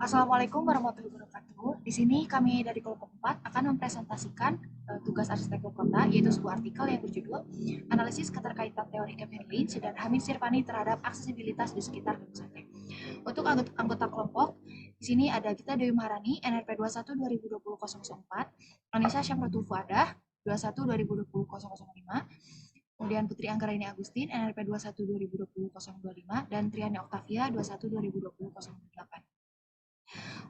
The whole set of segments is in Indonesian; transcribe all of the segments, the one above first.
Assalamualaikum warahmatullahi wabarakatuh. Di sini kami dari kelompok 4 akan mempresentasikan tugas arsitektur kota, yaitu sebuah artikel yang berjudul Analisis Keterkaitan Teori Kevin Lynch dan Hamid Sirpani terhadap aksesibilitas di sekitar gedung sate. Untuk anggota kelompok, di sini ada kita Dewi Maharani, NRP 21 2020-004, Anissa Syamratul Fuadah, 21 2020-005, kemudian Putri Anggraini Agustin, NRP 21 2020-025, dan Triana Octavia, 21 2020-008.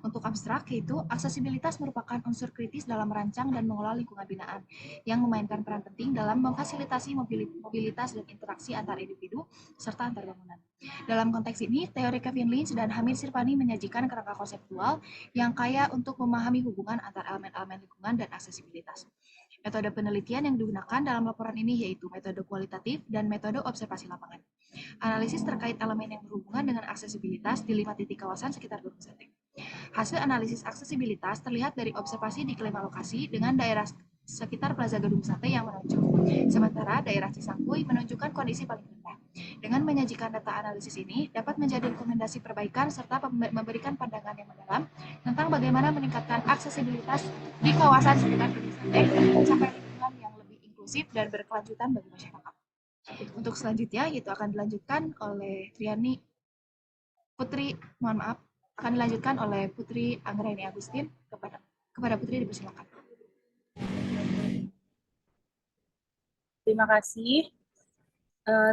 Untuk abstrak, yaitu aksesibilitas merupakan unsur kritis dalam merancang dan mengelola lingkungan binaan, yang memainkan peran penting dalam memfasilitasi mobilitas dan interaksi antar individu serta antar bangunan. Dalam konteks ini, teori Kevin Lynch dan Hamid Sirpani menyajikan kerangka konseptual yang kaya untuk memahami hubungan antar elemen-elemen lingkungan dan aksesibilitas. Metode penelitian yang digunakan dalam laporan ini yaitu metode kualitatif dan metode observasi lapangan. Analisis terkait elemen yang berhubungan dengan aksesibilitas di 5 titik kawasan sekitar gedung sate. Hasil analisis aksesibilitas terlihat dari observasi di kelima lokasi dengan daerah sekitar Plaza Gedung Sate yang menonjol. Sementara daerah Cisangkuy menunjukkan kondisi paling rendah. Dengan menyajikan data analisis ini, dapat menjadi rekomendasi perbaikan serta memberikan pandangan yang mendalam tentang bagaimana meningkatkan aksesibilitas di kawasan sekitar Gedung Sate mencapai lingkungan yang lebih inklusif dan berkelanjutan bagi masyarakat. Untuk selanjutnya, itu akan dilanjutkan oleh mohon maaf, akan dilanjutkan oleh Putri Anggraini Agustin. Kepada Putri dipersilakan. Terima kasih.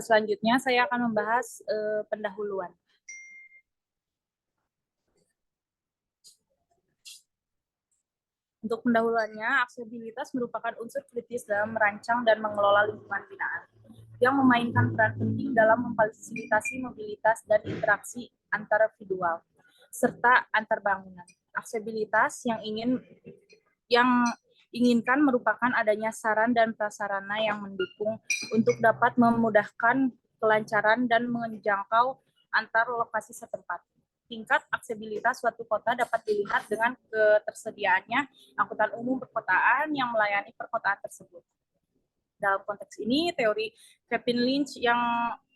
Selanjutnya saya akan membahas pendahuluan. Untuk pendahuluannya, aksesibilitas merupakan unsur kritis dalam merancang dan mengelola lingkungan binaan, yang memainkan peran penting dalam memfasilitasi mobilitas dan interaksi antar individual serta antar bangunan. Aksesibilitas yang inginkan merupakan adanya saran dan prasarana yang mendukung untuk dapat memudahkan kelancaran dan menjangkau antar lokasi setempat. Tingkat aksesibilitas suatu kota dapat dilihat dengan ketersediaannya angkutan umum perkotaan yang melayani perkotaan tersebut. Dalam konteks ini, teori Kevin Lynch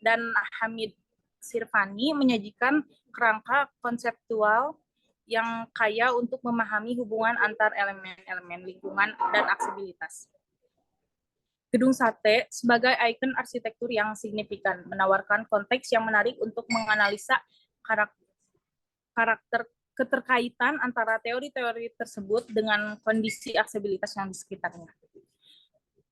dan Hamid Sirpani menyajikan kerangka konseptual yang kaya untuk memahami hubungan antar elemen-elemen lingkungan dan aksesibilitas. Gedung Sate sebagai ikon arsitektur yang signifikan, menawarkan konteks yang menarik untuk menganalisa karakter keterkaitan antara teori-teori tersebut dengan kondisi aksesibilitas yang di sekitarnya.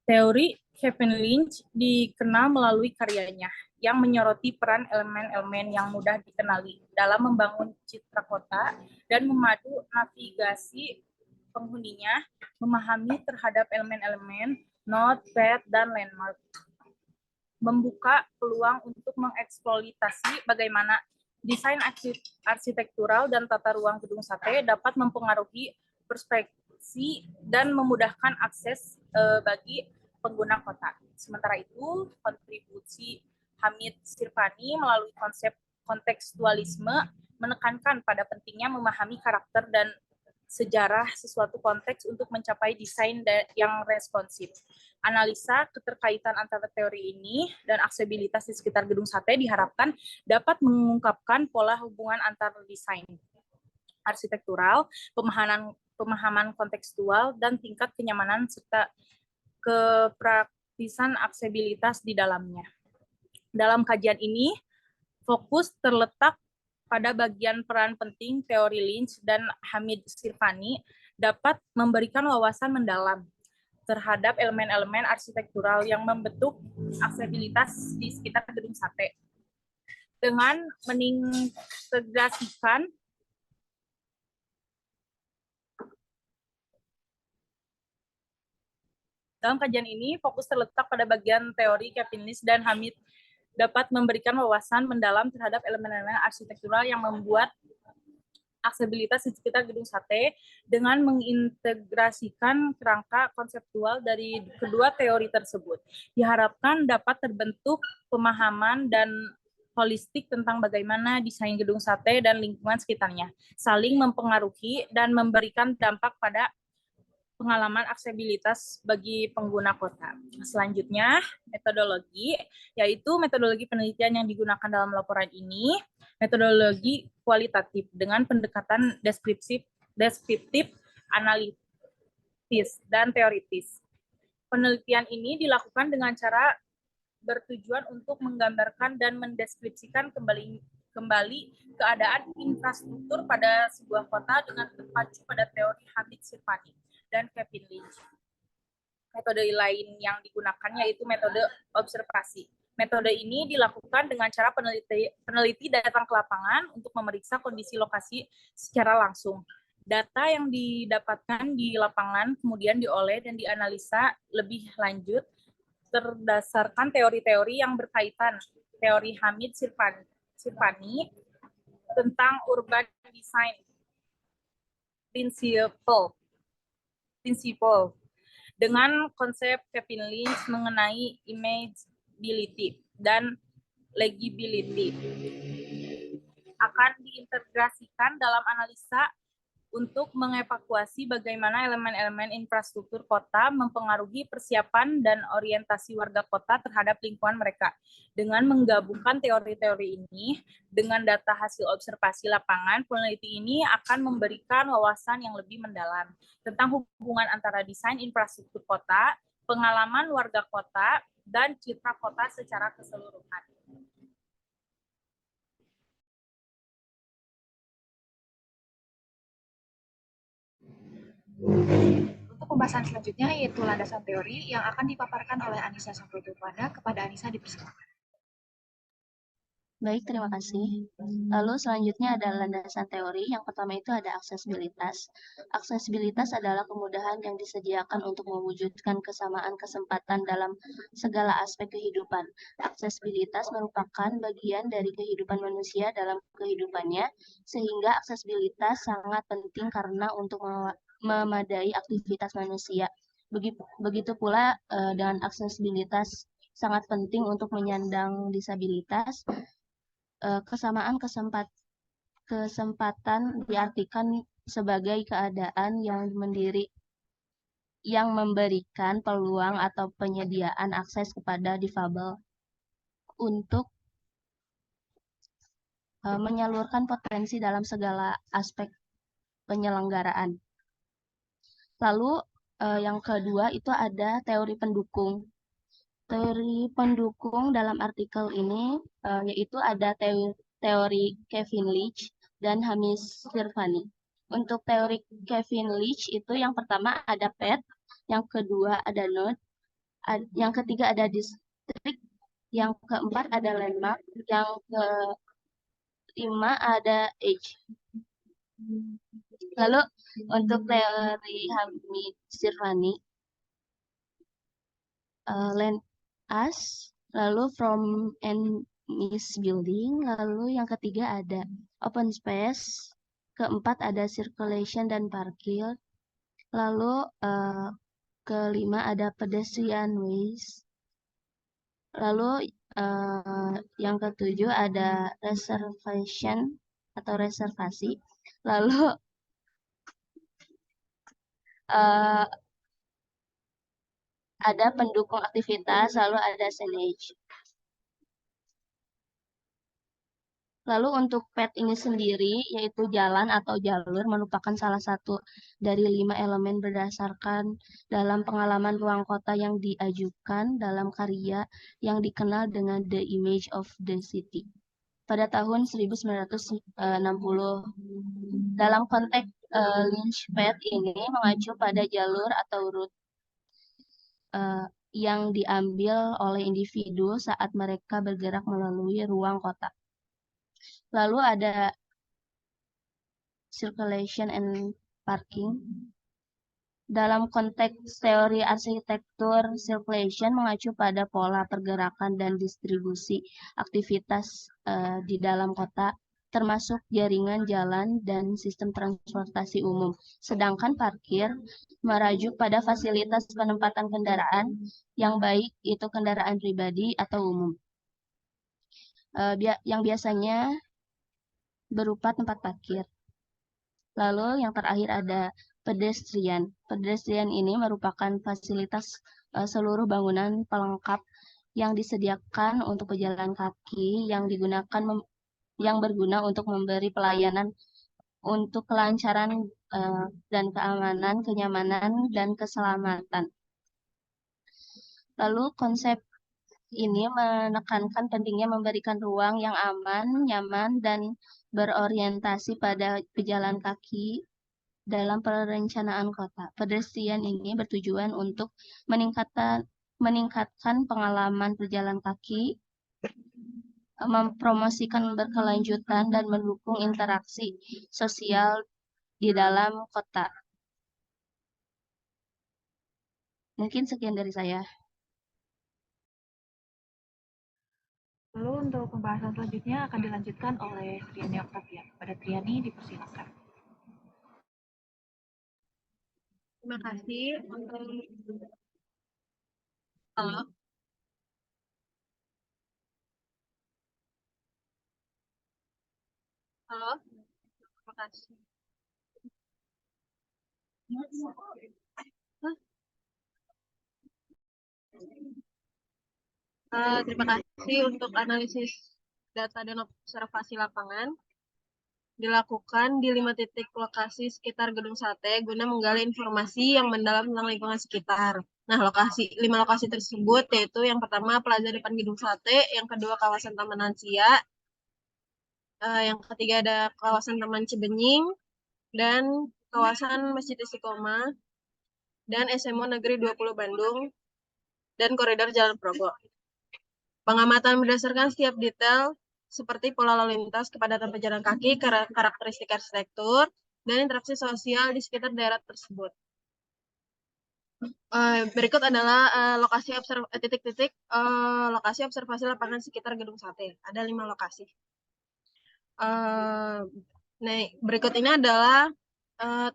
Teori Kevin Lynch dikenal melalui karyanya yang menyoroti peran elemen-elemen yang mudah dikenali dalam membangun citra kota dan memadu navigasi penghuninya, memahami terhadap elemen-elemen, node, path, dan landmark. Membuka peluang untuk mengeksploitasi bagaimana desain arsitektural dan tata ruang gedung sate dapat mempengaruhi perspektif dan memudahkan akses bagi pengguna kota. Sementara itu, kontribusi Hamid Sirpani melalui konsep kontekstualisme menekankan pada pentingnya memahami karakter dan sejarah sesuatu konteks untuk mencapai desain yang responsif. Analisa keterkaitan antara teori ini dan aksesibilitas di sekitar gedung sate diharapkan dapat mengungkapkan pola hubungan antar desain arsitektural, pemahaman kontekstual, dan tingkat kenyamanan serta kepraktisan aksesibilitas di dalamnya. Dalam kajian ini, fokus terletak pada bagian peran penting teori Lynch dan Hamid Sirpani dapat memberikan wawasan mendalam terhadap elemen-elemen arsitektural yang membentuk aksesibilitas di sekitar gedung sate. Dengan mengintegrasikan dalam kajian ini, fokus terletak pada bagian teori Kevin Lynch dan Hamid dapat memberikan wawasan mendalam terhadap elemen-elemen arsitektural yang membuat aksesibilitas di sekitar gedung sate dengan mengintegrasikan kerangka konseptual dari kedua teori tersebut. Diharapkan dapat terbentuk pemahaman dan holistik tentang bagaimana desain gedung sate dan lingkungan sekitarnya saling mempengaruhi dan memberikan dampak pada pengalaman aksesibilitas bagi pengguna kota. Selanjutnya, metodologi, yaitu metodologi penelitian yang digunakan dalam laporan ini. metodologi kualitatif dengan pendekatan deskriptif, analitis, dan teoritis. Penelitian ini dilakukan dengan cara bertujuan untuk menggambarkan dan mendeskripsikan kembali keadaan infrastruktur pada sebuah kota dengan terpacu pada teori Hamid Sirfani dan Kevin Lynch. Metode lain yang digunakan yaitu metode observasi. Metode ini dilakukan dengan cara peneliti datang ke lapangan untuk memeriksa kondisi lokasi secara langsung. Data yang didapatkan di lapangan kemudian diolah dan dianalisa lebih lanjut berdasarkan teori-teori yang berkaitan. Teori Hamid Sirfani tentang urban design principle dengan konsep Kevin Lynch mengenai imageability dan legibility akan diintegrasikan dalam analisa untuk mengevakuasi bagaimana elemen-elemen infrastruktur kota mempengaruhi persiapan dan orientasi warga kota terhadap lingkungan mereka. Dengan menggabungkan teori-teori ini dengan data hasil observasi lapangan, peneliti ini akan memberikan wawasan yang lebih mendalam tentang hubungan antara desain infrastruktur kota, pengalaman warga kota, dan citra kota secara keseluruhan. Untuk pembahasan selanjutnya yaitu landasan teori yang akan dipaparkan oleh Anissa Samprotupada. Kepada Anissa dipersilakan. Baik, terima kasih. Lalu selanjutnya ada landasan teori. Yang pertama itu ada aksesibilitas. Aksesibilitas adalah kemudahan yang disediakan untuk mewujudkan kesamaan kesempatan dalam segala aspek kehidupan. Aksesibilitas merupakan bagian dari kehidupan manusia dalam kehidupannya, sehingga aksesibilitas sangat penting karena untuk memadai aktivitas manusia. Begitu pula dengan aksesibilitas sangat penting untuk menyandang disabilitas. Kesamaan kesempatan diartikan sebagai keadaan yang memberikan peluang atau penyediaan akses kepada difabel untuk menyalurkan potensi dalam segala aspek penyelenggaraan. Lalu yang kedua itu ada teori pendukung. Teori pendukung dalam artikel ini yaitu ada teori Kevin Lynch dan Hamid Sirfani. Untuk teori Kevin Lynch itu yang pertama ada PET, yang kedua ada node, yang ketiga ada district, yang keempat ada landmark, yang kelima ada age. Lalu untuk teori Hamid Sirfani, land as, lalu from and miss building, lalu yang ketiga ada open space, keempat ada circulation dan parkir, lalu kelima ada pedestrian ways, lalu yang ketujuh ada reservation atau reservasi, lalu ada pendukung aktivitas, lalu ada signage. Lalu untuk PET ini sendiri, yaitu jalan atau jalur, merupakan salah satu dari 5 elemen berdasarkan dalam pengalaman ruang kota yang diajukan dalam karya yang dikenal dengan The Image of the City pada tahun 1960. Dalam konteks Lynch PET ini mengacu pada jalur atau route yang diambil oleh individu saat mereka bergerak melalui ruang kota. Lalu ada circulation and parking. Dalam konteks teori arsitektur, circulation mengacu pada pola pergerakan dan distribusi aktivitas di dalam kota, termasuk jaringan jalan dan sistem transportasi umum. Sedangkan parkir merujuk pada fasilitas penempatan kendaraan yang baik itu kendaraan pribadi atau umum. Yang biasanya berupa tempat parkir. Lalu yang terakhir ada pedestrian. Pedestrian ini merupakan fasilitas seluruh bangunan pelengkap yang disediakan untuk pejalan kaki yang digunakan yang berguna untuk memberi pelayanan untuk kelancaran dan keamanan, kenyamanan, dan keselamatan. Lalu konsep ini menekankan pentingnya memberikan ruang yang aman, nyaman, dan berorientasi pada pejalan kaki dalam perencanaan kota. Pedestrian ini bertujuan untuk meningkatkan pengalaman pejalan kaki, mempromosikan berkelanjutan, dan mendukung interaksi sosial di dalam kota. Mungkin sekian dari saya. Lalu untuk pembahasan selanjutnya akan dilanjutkan oleh Triani Octavia. Pada Triani dipersilakan. Terima kasih untuk halo. Halo. Terima kasih. Terima kasih untuk analisis data dan observasi lapangan dilakukan di 5 titik lokasi sekitar Gedung Sate guna menggali informasi yang mendalam tentang lingkungan sekitar. Nah, 5 lokasi tersebut yaitu yang pertama Plaza depan Gedung Sate, yang kedua kawasan Taman Lansia, yang ketiga ada kawasan Taman Cibenying, dan kawasan Masjid Istiqomah, dan SMO Negeri 20 Bandung, dan koridor Jalan Progo. Pengamatan berdasarkan setiap detail seperti pola lalu lintas, kepadatan pejalan kaki, karakteristik arsitektur, dan interaksi sosial di sekitar daerah tersebut. Berikut adalah titik-titik lokasi observasi lapangan sekitar Gedung Sate. Ada 5 lokasi. Nah, berikut ini adalah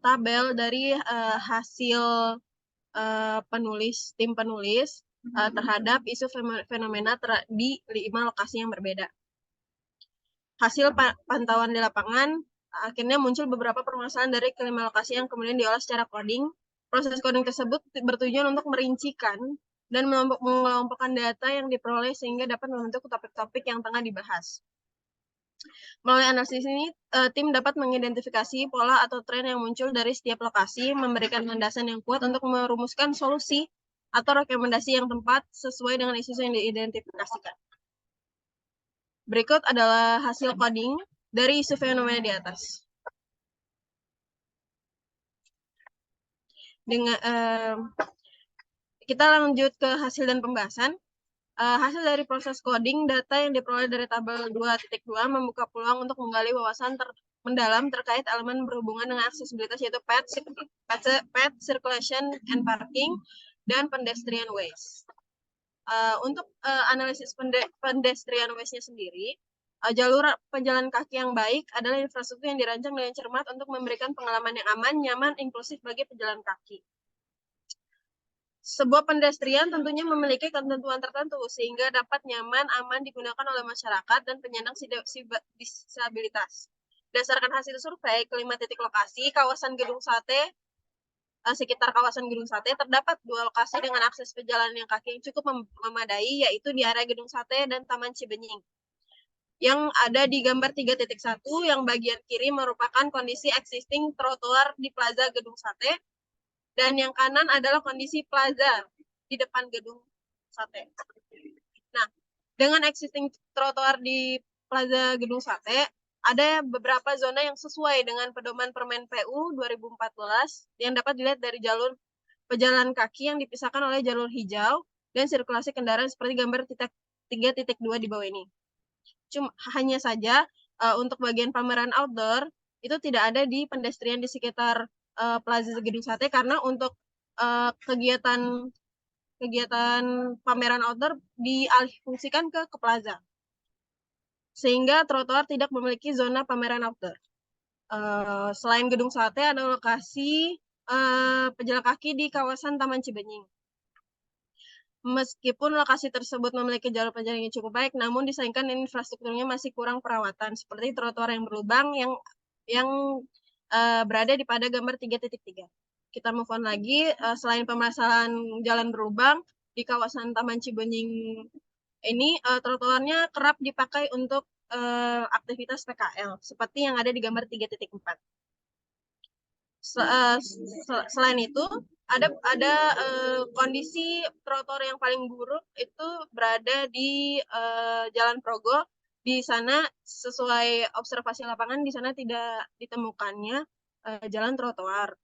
tabel dari hasil tim penulis terhadap isu fenomena di 5 lokasi yang berbeda. Hasil pantauan di lapangan, akhirnya muncul beberapa permasalahan dari kelima lokasi yang kemudian diolah secara coding. Proses coding tersebut bertujuan untuk merincikan dan mengelompokkan data yang diperoleh sehingga dapat membentuk topik-topik yang tengah dibahas. Melalui analisis ini, tim dapat mengidentifikasi pola atau tren yang muncul dari setiap lokasi, memberikan landasan yang kuat untuk merumuskan solusi atau rekomendasi yang tepat sesuai dengan isu yang diidentifikasikan. Berikut adalah hasil coding dari isu fenomena di atas. Kita lanjut ke hasil dan pembahasan. Hasil dari proses coding, data yang diperoleh dari tabel 2.2 membuka peluang untuk menggali wawasan mendalam terkait elemen berhubungan dengan aksesibilitas, yaitu path, circulation and parking, dan pedestrian ways. Untuk analisis pedestrian ways-nya sendiri, jalur pejalan kaki yang baik adalah infrastruktur yang dirancang dengan cermat untuk memberikan pengalaman yang aman, nyaman, inklusif bagi pejalan kaki. Sebuah pedestrian tentunya memiliki ketentuan tertentu sehingga dapat nyaman, aman digunakan oleh masyarakat dan penyandang disabilitas. Berdasarkan hasil survei ke 5 titik lokasi kawasan Gedung Sate, sekitar kawasan Gedung Sate terdapat 2 lokasi dengan akses pejalan kaki yang cukup memadai, yaitu di area Gedung Sate dan Taman Cibenying. Yang ada di gambar 3.1, yang bagian kiri merupakan kondisi existing trotoar di Plaza Gedung Sate, dan yang kanan adalah kondisi plaza di depan Gedung Sate. Nah, dengan existing trotoar di Plaza Gedung Sate, ada beberapa zona yang sesuai dengan pedoman Permen PU 2014 yang dapat dilihat dari jalur pejalan kaki yang dipisahkan oleh jalur hijau dan sirkulasi kendaraan seperti gambar 3.2 di bawah ini. Hanya saja untuk bagian pameran outdoor itu tidak ada di pedestrian di sekitar Plaza Gedung Sate karena untuk kegiatan pameran outdoor dialihfungsikan ke plaza, sehingga trotoar tidak memiliki zona pameran outdoor. Selain Gedung Sate ada lokasi pejalan kaki di kawasan Taman Cibenying. Meskipun lokasi tersebut memiliki jalur pejalan yang cukup baik, namun disayangkan infrastrukturnya masih kurang perawatan, seperti trotoar yang berlubang yang berada di pada gambar 3.3. Kita move on lagi, selain permasalahan jalan berlubang, di kawasan Taman Cibenying ini trotoarnya kerap dipakai untuk aktivitas PKL seperti yang ada di gambar 3.4. Selain itu ada kondisi trotoar yang paling buruk itu berada di Jalan Progo. Di sana sesuai observasi lapangan di sana tidak ditemukannya jalan trotoar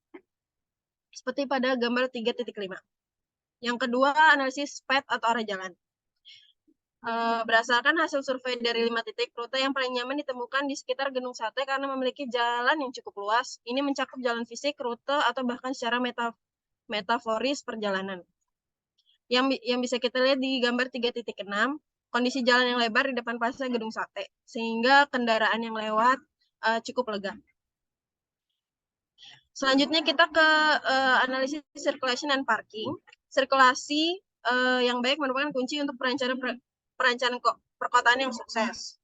seperti pada gambar 3.5. Yang kedua, analisis PET atau arah jalan. Berdasarkan hasil survei dari 5 titik, rute yang paling nyaman ditemukan di sekitar Gedung Sate karena memiliki jalan yang cukup luas. Ini mencakup jalan fisik, rute, atau bahkan secara metaforis perjalanan. Yang bisa kita lihat di gambar 3.6, kondisi jalan yang lebar di depan pasar Gedung Sate, sehingga kendaraan yang lewat cukup lega. Selanjutnya kita ke analisis circulation and parking. Sirkulasi yang baik merupakan kunci untuk perencanaan perkotaan yang sukses.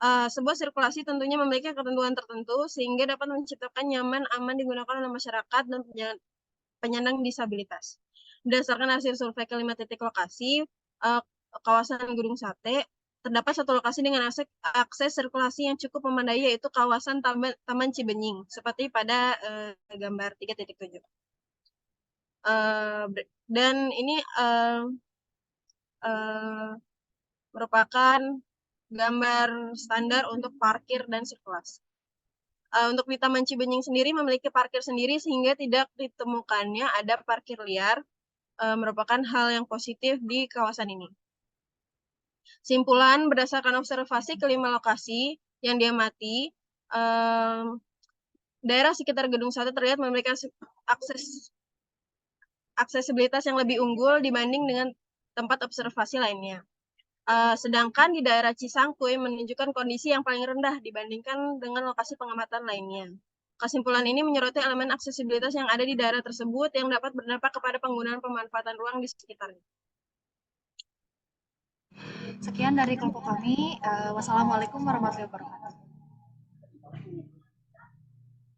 Sebuah sirkulasi tentunya memiliki ketentuan tertentu sehingga dapat menciptakan nyaman, aman digunakan oleh masyarakat dan penyandang disabilitas. Berdasarkan hasil survei ke 5 titik lokasi kawasan Gedung Sate, terdapat satu lokasi dengan akses sirkulasi yang cukup memadai, yaitu kawasan Taman Cibenying, seperti pada gambar 3.7. Dan ini merupakan gambar standar untuk parkir dan sirkulasi. Untuk di Taman Cibenying sendiri memiliki parkir sendiri sehingga tidak ditemukannya ada parkir liar, merupakan hal yang positif di kawasan ini. Simpulan berdasarkan observasi ke 5 lokasi yang diamati, daerah sekitar Gedung Sate terlihat memiliki aksesibilitas yang lebih unggul dibanding dengan tempat observasi lainnya. Sedangkan di daerah Cisangkuy menunjukkan kondisi yang paling rendah dibandingkan dengan lokasi pengamatan lainnya. Kesimpulan ini menyoroti elemen aksesibilitas yang ada di daerah tersebut yang dapat berdampak kepada penggunaan pemanfaatan ruang di sekitarnya. Sekian dari kelompok kami. Wassalamualaikum warahmatullahi wabarakatuh.